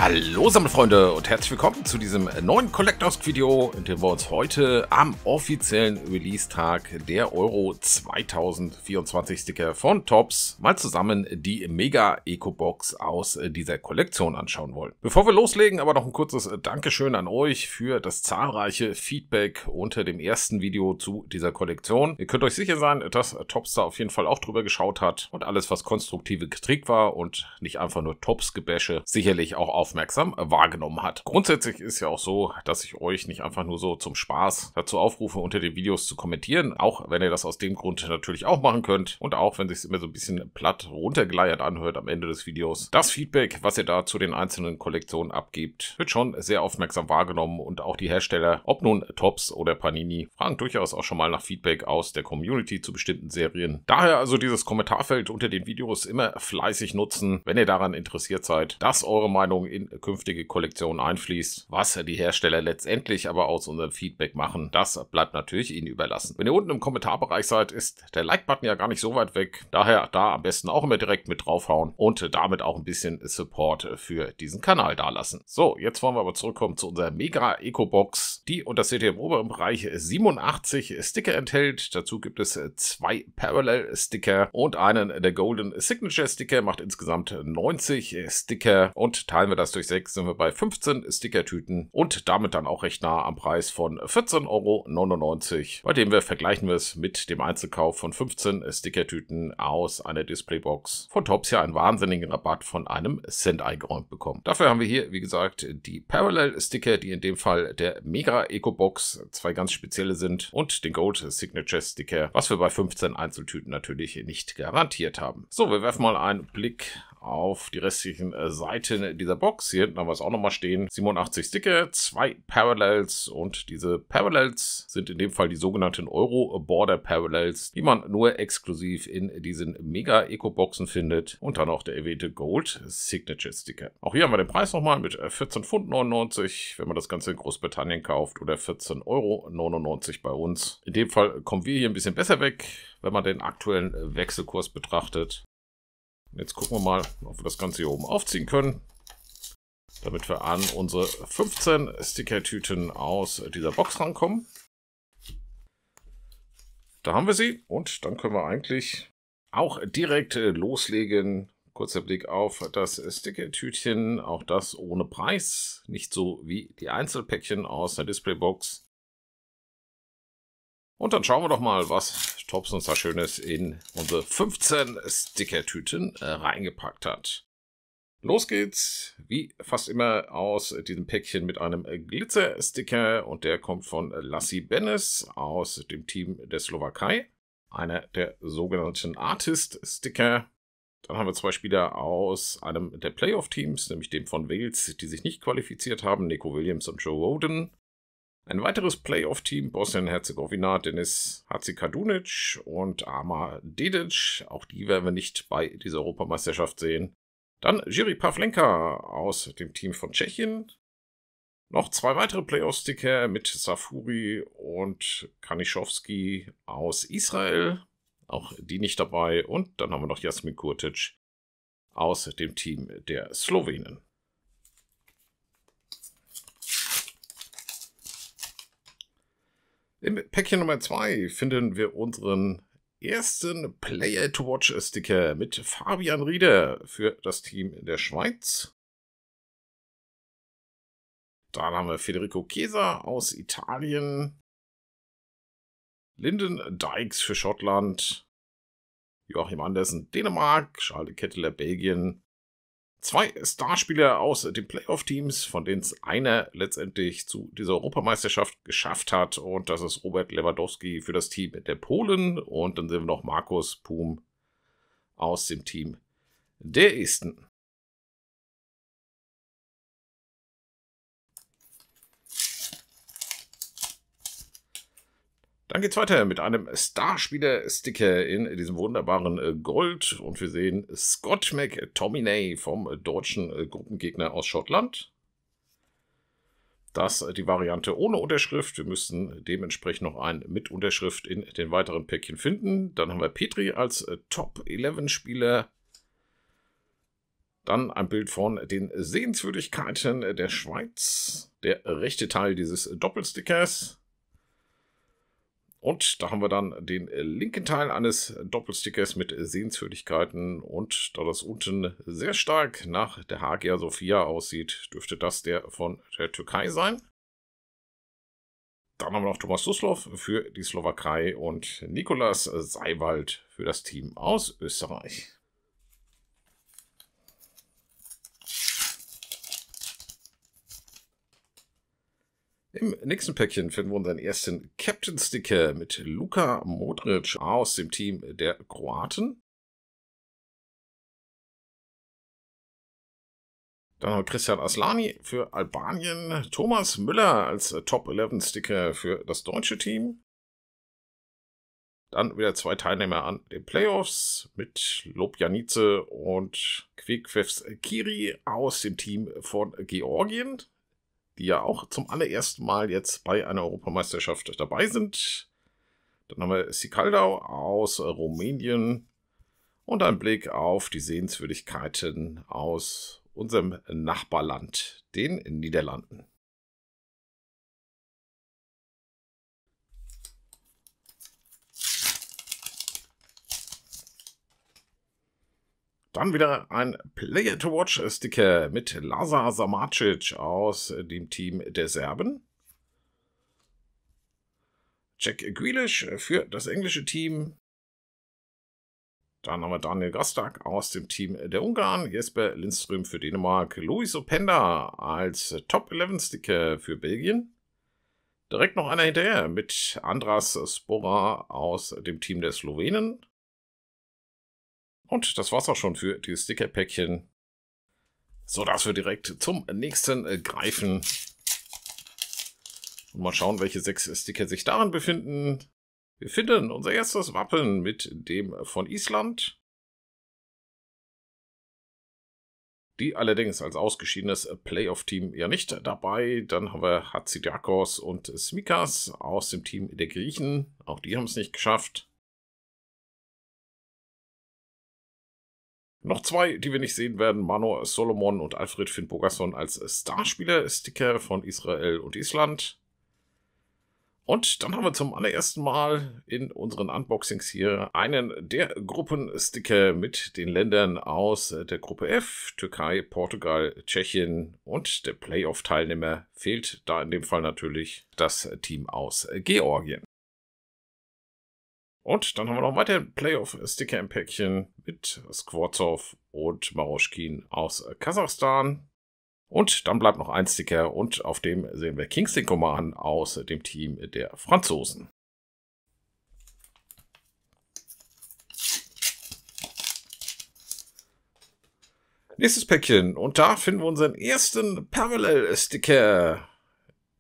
Hallo Sammelfreunde und herzlich willkommen zu diesem neuen Collectors Video, in dem wir uns heute am offiziellen Release-Tag der Euro 2024 Sticker von Topps mal zusammen die Mega Eco Box aus dieser Kollektion anschauen wollen. Bevor wir loslegen, aber noch ein kurzes Dankeschön an euch für das zahlreiche Feedback unter dem ersten Video zu dieser Kollektion. Ihr könnt euch sicher sein, dass Topps da auf jeden Fall auch drüber geschaut hat und alles, was konstruktive Kritik war und nicht einfach nur Topps-Gebäsche, sicherlich auch aufmerksam wahrgenommen hat. Grundsätzlich ist ja auch so, dass ich euch nicht einfach nur so zum Spaß dazu aufrufe, unter den Videos zu kommentieren, auch wenn ihr das aus dem Grund natürlich auch machen könnt und auch wenn es sich immer so ein bisschen platt runtergeleiert anhört am Ende des Videos. Das Feedback, was ihr da zu den einzelnen Kollektionen abgebt, wird schon sehr aufmerksam wahrgenommen und auch die Hersteller, ob nun Topps oder Panini, fragen durchaus auch schon mal nach Feedback aus der Community zu bestimmten Serien. Daher also dieses Kommentarfeld unter den Videos immer fleißig nutzen, wenn ihr daran interessiert seid, dass eure Meinung in künftige Kollektionen einfließt. Was die Hersteller letztendlich aber aus unserem Feedback machen, das bleibt natürlich Ihnen überlassen. Wenn ihr unten im Kommentarbereich seid, ist der Like-Button ja gar nicht so weit weg. Daher da am besten auch immer direkt mit draufhauen und damit auch ein bisschen Support für diesen Kanal dalassen. So, jetzt wollen wir aber zurückkommen zu unserer Mega Eco Box, die, und das seht ihr im oberen Bereich, 87 Sticker enthält. Dazu gibt es 2 Parallel Sticker und einen der Golden Signature Sticker, macht insgesamt 90 Sticker und teilen wir das durch 6, sind wir bei 15 Stickertüten und damit dann auch recht nah am Preis von 14,99 €, bei dem wir vergleichen wir es mit dem Einzelkauf von 15 Stickertüten aus einer Displaybox von Topps ja einen wahnsinnigen Rabatt von einem Cent eingeräumt bekommen. Dafür haben wir hier, wie gesagt, die Parallel Sticker, die in dem Fall der Mega Eco Box 2 ganz spezielle sind und den Gold Signature Sticker, was wir bei 15 Einzeltüten natürlich nicht garantiert haben. So, wir werfen mal einen Blick auf die restlichen Seiten dieser Box. Hier hinten haben wir es auch nochmal stehen. 87 Sticker, 2 Parallels und diese Parallels sind in dem Fall die sogenannten Euro Border Parallels, die man nur exklusiv in diesen Mega Eco Boxen findet und dann auch der erwähnte Gold Signature Sticker. Auch hier haben wir den Preis nochmal mit 14,99 €, wenn man das Ganze in Großbritannien kauft, oder 14,99 € bei uns. In dem Fall kommen wir hier ein bisschen besser weg, wenn man den aktuellen Wechselkurs betrachtet. Jetzt gucken wir mal, ob wir das Ganze hier oben aufziehen können, damit wir an unsere 15 Stickertüten aus dieser Box rankommen. Da haben wir sie und dann können wir eigentlich auch direkt loslegen. Kurzer Blick auf das Stickertütchen, auch das ohne Preis, nicht so wie die Einzelpäckchen aus der Displaybox. Und dann schauen wir doch mal, was Topps uns da Schönes in unsere 15 Stickertüten reingepackt hat. Los geht's, wie fast immer, aus diesem Päckchen mit einem Glitzer-Sticker und der kommt von Lassi Benes aus dem Team der Slowakei. Einer der sogenannten Artist-Sticker. Dann haben wir 2 Spieler aus einem der Playoff-Teams, nämlich dem von Wales, die sich nicht qualifiziert haben, Nico Williams und Joe Roden. Ein weiteres Playoff-Team, Bosnien-Herzegowina, Denis Hadzikadunic und Amar Dedic. Auch die werden wir nicht bei dieser Europameisterschaft sehen. Dann Jiří Pavlenka aus dem Team von Tschechien. Noch 2 weitere Playoff-Sticker mit Safuri und Kanischowski aus Israel. Auch die nicht dabei. Und dann haben wir noch Jasmin Kurtic aus dem Team der Slowenen. Im Päckchen Nummer 2 finden wir unseren ersten Player-to-Watch-Sticker mit Fabian Rieder für das Team der Schweiz. Dann haben wir Federico Chiesa aus Italien, Lyndon Dykes für Schottland, Joachim Andersen Dänemark, Charles Ketteler Belgien. 2 Starspieler aus den Playoff-Teams, von denen es einer letztendlich zu dieser Europameisterschaft geschafft hat. Und das ist Robert Lewandowski für das Team der Polen. Und dann sehen wir noch Markus Pum aus dem Team der Esten. Dann geht es weiter mit einem Starspieler-Sticker in diesem wunderbaren Gold. Und wir sehen Scott McTominay vom deutschen Gruppengegner aus Schottland. Das die Variante ohne Unterschrift. Wir müssen dementsprechend noch einen mit Unterschrift in den weiteren Päckchen finden. Dann haben wir Petri als Top-11-Spieler. Dann ein Bild von den Sehenswürdigkeiten der Schweiz. Der rechte Teil dieses Doppelstickers. Und da haben wir dann den linken Teil eines Doppelstickers mit Sehenswürdigkeiten. Und da das unten sehr stark nach der Hagia Sophia aussieht, dürfte das der von der Türkei sein. Dann haben wir noch Thomas Suslov für die Slowakei und Nikolaus Seiwald für das Team aus Österreich. Im nächsten Päckchen finden wir unseren ersten Captain-Sticker mit Luka Modric aus dem Team der Kroaten. Dann haben wir Christian Aslani für Albanien, Thomas Müller als Top-11-Sticker für das deutsche Team. Dann wieder 2 Teilnehmer an den Playoffs mit Lobjanice und Kvekvevs Kiri aus dem Team von Georgien, die ja auch zum allerersten Mal jetzt bei einer Europameisterschaft dabei sind. Dann haben wir Sikaldau aus Rumänien und ein Blick auf die Sehenswürdigkeiten aus unserem Nachbarland, den Niederlanden. Dann wieder ein Player-to-Watch-Sticker mit Lazar Samacic aus dem Team der Serben. Jack Grealish für das englische Team. Dann haben wir Daniel Gastak aus dem Team der Ungarn, Jesper Lindström für Dänemark, Luis Openda als Top-11-Sticker für Belgien. Direkt noch einer hinterher mit Andras Spora aus dem Team der Slowenen. Und das war's auch schon für die Sticker-Päckchen, sodass wir direkt zum nächsten greifen. Und mal schauen, welche 6 Sticker sich darin befinden. Wir finden unser erstes Wappen mit dem von Island, die allerdings als ausgeschiedenes Playoff-Team ja nicht dabei. Dann haben wir Hatzidiakos und Smikas aus dem Team der Griechen. Auch die haben es nicht geschafft. Noch 2, die wir nicht sehen werden, Mano Solomon und Alfred Finn Bogason als Starspieler-Sticker von Israel und Island. Und dann haben wir zum allerersten Mal in unseren Unboxings hier einen der Gruppensticker mit den Ländern aus der Gruppe F, Türkei, Portugal, Tschechien und der Playoff-Teilnehmer fehlt da in dem Fall natürlich das Team aus Georgien. Und dann haben wir noch weiter Playoff-Sticker im Päckchen mit Skvortsov und Maroschkin aus Kasachstan. Und dann bleibt noch ein Sticker und auf dem sehen wir Kingston Coman aus dem Team der Franzosen. Nächstes Päckchen und da finden wir unseren ersten Parallel-Sticker.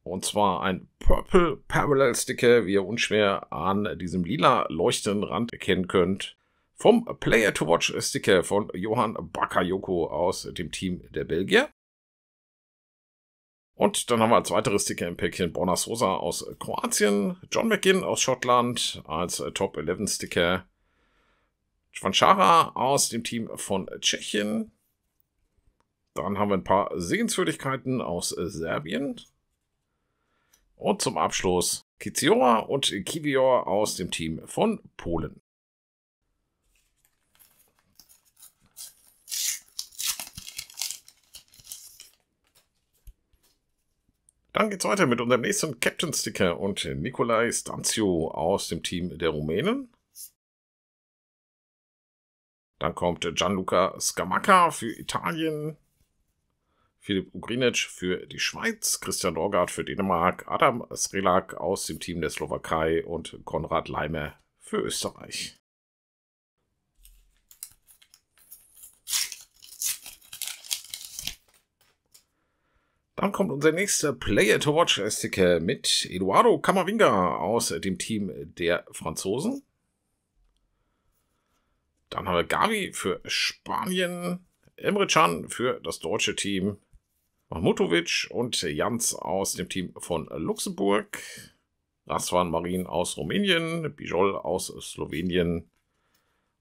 Und zwar ein Purple Parallel Sticker, wie ihr unschwer an diesem lila leuchtenden Rand erkennen könnt. Vom Player to Watch Sticker von Johan Bakayoko aus dem Team der Belgier. Und dann haben wir als weitere Sticker im Päckchen Borna Sosa aus Kroatien, John McGinn aus Schottland als Top 11 Sticker, Schwanchara aus dem Team von Tschechien. Dann haben wir ein paar Sehenswürdigkeiten aus Serbien. Und zum Abschluss Kiziora und Kivior aus dem Team von Polen. Dann geht's weiter mit unserem nächsten Captain-Sticker und Nicolae Stanțiu aus dem Team der Rumänen. Dann kommt Gianluca Scamacca für Italien. Filip Ugrinic für die Schweiz, Christian Dorgard für Dänemark, Adam Srelak aus dem Team der Slowakei und Konrad Leimer für Österreich. Dann kommt unser nächster Player-to-Watch-Sticker mit Eduardo Camavinga aus dem Team der Franzosen. Dann haben wir Gavi für Spanien, Emre Can für das deutsche Team, Mahmutovic und Jans aus dem Team von Luxemburg, Razvan Marin aus Rumänien, Bijol aus Slowenien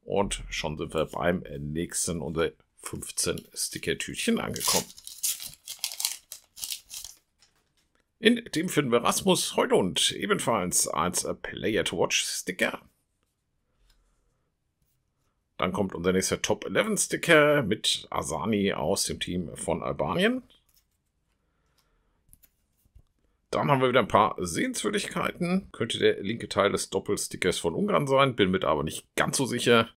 und schon sind wir beim nächsten, unser 15 Sticker-Tütchen angekommen. In dem finden wir Rasmus Højlund ebenfalls als Player-to-Watch-Sticker. Dann kommt unser nächster Top 11 Sticker mit Asani aus dem Team von Albanien. Dann haben wir wieder ein paar Sehenswürdigkeiten. Könnte der linke Teil des Doppelstickers von Ungarn sein, bin mir aber nicht ganz so sicher.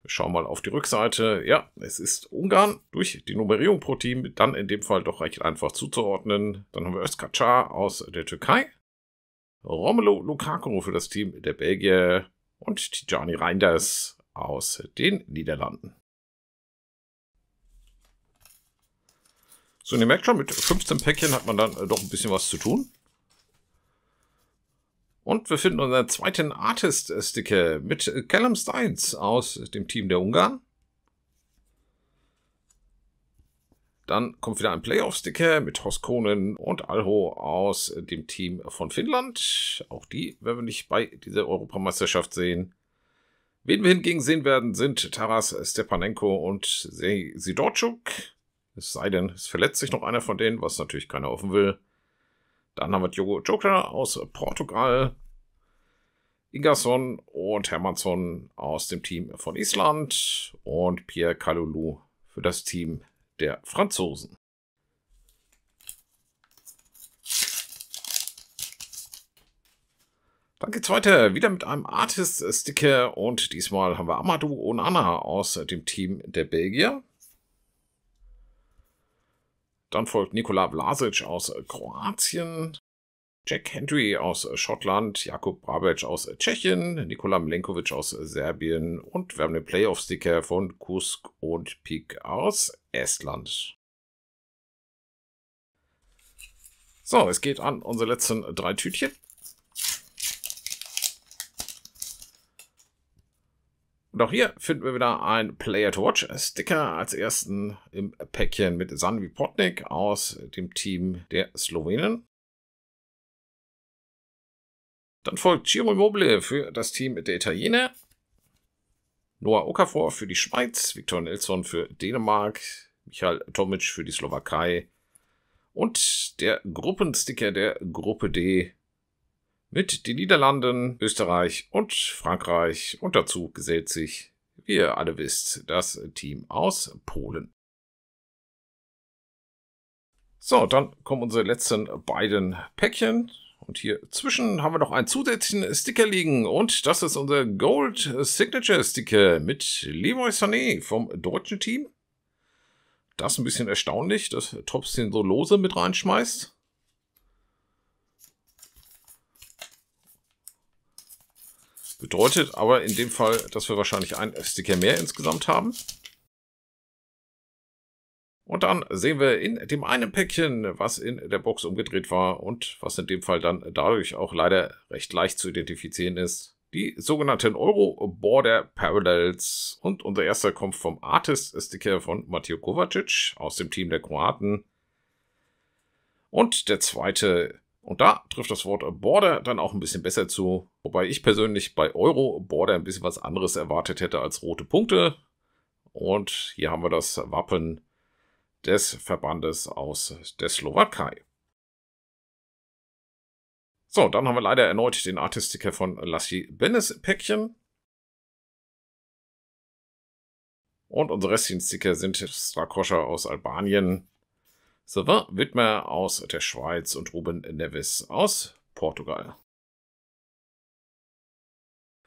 Wir schauen mal auf die Rückseite. Ja, es ist Ungarn. Durch die Nummerierung pro Team dann in dem Fall doch recht einfach zuzuordnen. Dann haben wir Özkacar aus der Türkei. Romelu Lukaku für das Team der Belgier und Tijani Reinders aus den Niederlanden. So, und ihr merkt schon, mit 15 Päckchen hat man dann doch ein bisschen was zu tun. Und wir finden unseren zweiten Artist-Sticker mit Callum Stynes aus dem Team der Ungarn. Dann kommt wieder ein Playoff-Sticker mit Hoskonen und Alho aus dem Team von Finnland. Auch die werden wir nicht bei dieser Europameisterschaft sehen. Wen wir hingegen sehen werden, sind Taras Stepanenko und Sidorczuk. Es sei denn, es verletzt sich noch einer von denen, was natürlich keiner hoffen will. Dann haben wir Diogo Jota aus Portugal, Ingason und Hermansson aus dem Team von Island und Pierre Kalulu für das Team der Franzosen. Dann geht's weiter, wieder mit einem Artist-Sticker und diesmal haben wir Amadou Onana aus dem Team der Belgier. Dann folgt Nikola Vlasic aus Kroatien, Jack Hendry aus Schottland, Jakub Brabec aus Tschechien, Nikola Milenkovic aus Serbien und wir haben den Playoff-Sticker von Kusk und Pik aus Estland. So, es geht an unsere letzten 3 Tütchen. Und auch hier finden wir wieder ein Player-to-Watch-Sticker als ersten im Päckchen mit Sanvi Potnik aus dem Team der Slowenen. Dann folgt Ciro Immobile für das Team der Italiener, Noah Okafor für die Schweiz, Victor Nelson für Dänemark, Michael Tomic für die Slowakei und der Gruppensticker der Gruppe D mit den Niederlanden, Österreich und Frankreich. Und dazu gesellt sich, wie ihr alle wisst, das Team aus Polen. So, dann kommen unsere letzten beiden Päckchen. Und hier zwischen haben wir noch einen zusätzlichen Sticker liegen. Und das ist unser Gold Signature Sticker mit Leroy Sané vom deutschen Team. Das ist ein bisschen erstaunlich, dass Tops den so lose mit reinschmeißt. Bedeutet aber in dem Fall, dass wir wahrscheinlich einen Sticker mehr insgesamt haben. Und dann sehen wir in dem einen Päckchen, was in der Box umgedreht war und was in dem Fall dann dadurch auch leider recht leicht zu identifizieren ist, die sogenannten Euro Border Parallels. Und unser erster kommt vom Artist-Sticker von Mateo Kovacic aus dem Team der Kroaten. Und der zweite, und da trifft das Wort Border dann auch ein bisschen besser zu, wobei ich persönlich bei Euro Border ein bisschen was anderes erwartet hätte als rote Punkte. Und hier haben wir das Wappen des Verbandes aus der Slowakei. So, dann haben wir leider erneut den Artist-Sticker von Lassi Benes Päckchen. Und unsere restlichen Sticker sind Strakoscha aus Albanien, Sylvain Widmer aus der Schweiz und Ruben Neves aus Portugal.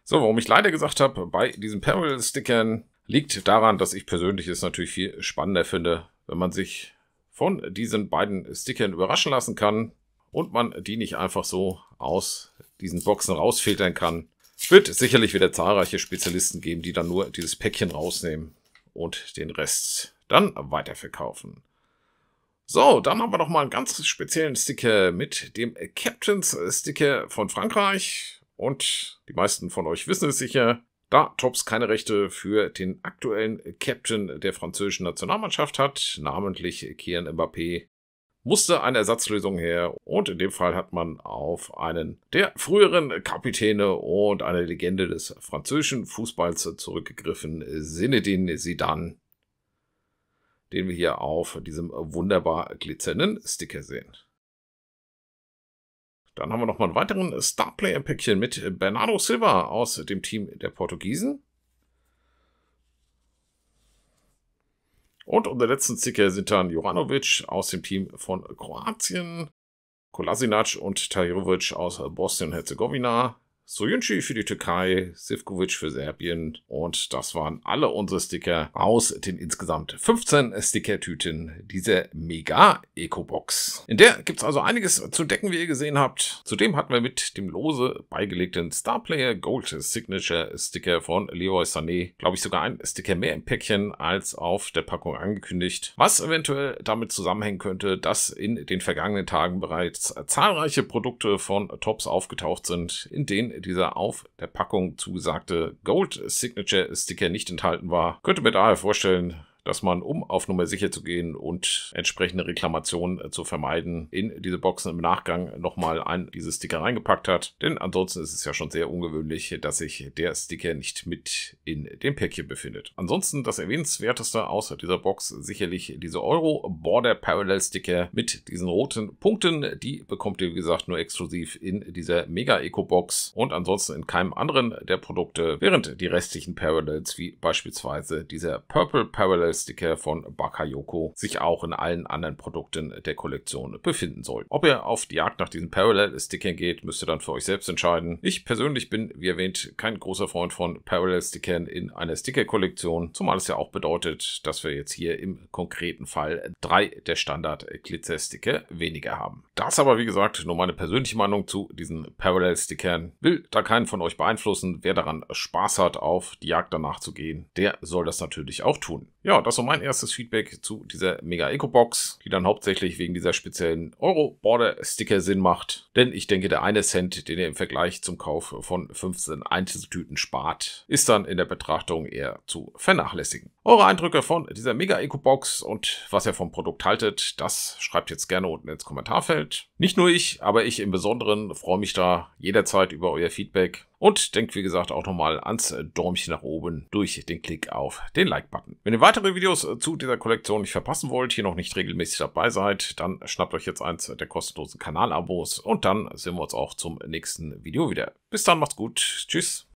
So, warum ich leider gesagt habe, bei diesen Parallel-Stickern liegt daran, dass ich persönlich es natürlich viel spannender finde, wenn man sich von diesen beiden Stickern überraschen lassen kann und man die nicht einfach so aus diesen Boxen rausfiltern kann. Wird sicherlich wieder zahlreiche Spezialisten geben, die dann nur dieses Päckchen rausnehmen und den Rest dann weiterverkaufen. So, dann haben wir noch mal einen ganz speziellen Sticker mit dem Captain's Sticker von Frankreich. Und die meisten von euch wissen es sicher, da Tops keine Rechte für den aktuellen Captain der französischen Nationalmannschaft hat, namentlich Kylian Mbappé, musste eine Ersatzlösung her. Und in dem Fall hat man auf einen der früheren Kapitäne und eine Legende des französischen Fußballs zurückgegriffen, Zinedine Zidane. den wir hier auf diesem wunderbar glitzernden Sticker sehen. Dann haben wir nochmal einen weiteren Starplayer-Päckchen mit Bernardo Silva aus dem Team der Portugiesen. Und unser letzten Sticker sind dann Juranovic aus dem Team von Kroatien, Kolasinac und Tahirovic aus Bosnien-Herzegowina, Soyuncu für die Türkei, Sivkovic für Serbien und das waren alle unsere Sticker aus den insgesamt 15 Stickertüten dieser Mega-Eco-Box. In der gibt es also einiges zu decken, wie ihr gesehen habt. Zudem hatten wir mit dem lose beigelegten Starplayer Gold Signature Sticker von Leroy Sané, glaube ich, sogar ein Sticker mehr im Päckchen als auf der Packung angekündigt, was eventuell damit zusammenhängen könnte, dass in den vergangenen Tagen bereits zahlreiche Produkte von Topps aufgetaucht sind, in denen dieser auf der Packung zugesagte Gold Signature Sticker nicht enthalten war. Könnte mir daher vorstellen, dass man, um auf Nummer sicher zu gehen und entsprechende Reklamationen zu vermeiden, in diese Boxen im Nachgang nochmal diese Sticker reingepackt hat. Denn ansonsten ist es ja schon sehr ungewöhnlich, dass sich der Sticker nicht mit in dem Päckchen befindet. Ansonsten das erwähnenswerteste außer dieser Box sicherlich diese Euro Border Parallel Sticker mit diesen roten Punkten. Die bekommt ihr, wie gesagt, nur exklusiv in dieser Mega Eco Box und ansonsten in keinem anderen der Produkte, während die restlichen Parallels, wie beispielsweise dieser Purple Parallel Sticker von Bakayoko, sich auch in allen anderen Produkten der Kollektion befinden soll. Ob ihr auf die Jagd nach diesen Parallel-Stickern geht, müsst ihr dann für euch selbst entscheiden. Ich persönlich bin, wie erwähnt, kein großer Freund von Parallel-Stickern in einer Sticker-Kollektion, zumal es ja auch bedeutet, dass wir jetzt hier im konkreten Fall 3 der Standard-Glitzer-Sticker weniger haben. Das aber, wie gesagt, nur meine persönliche Meinung zu diesen Parallel-Stickern. Will da keinen von euch beeinflussen. Wer daran Spaß hat, auf die Jagd danach zu gehen, der soll das natürlich auch tun. Ja, das war mein erstes Feedback zu dieser Mega Eco Box, die dann hauptsächlich wegen dieser speziellen Euro Border Sticker Sinn macht. Denn ich denke, der eine Cent, den ihr im Vergleich zum Kauf von 15 Einzeltüten spart, ist dann in der Betrachtung eher zu vernachlässigen. Eure Eindrücke von dieser Mega Eco Box und was ihr vom Produkt haltet, das schreibt jetzt gerne unten ins Kommentarfeld. Nicht nur ich, aber ich im Besonderen freue mich da jederzeit über euer Feedback. Und denkt, wie gesagt, auch nochmal ans Däumchen nach oben durch den Klick auf den Like-Button. Wenn ihr weitere Videos zu dieser Kollektion nicht verpassen wollt, hier noch nicht regelmäßig dabei seid, dann schnappt euch jetzt eins der kostenlosen Kanalabos und dann sehen wir uns auch zum nächsten Video wieder. Bis dann, macht's gut. Tschüss.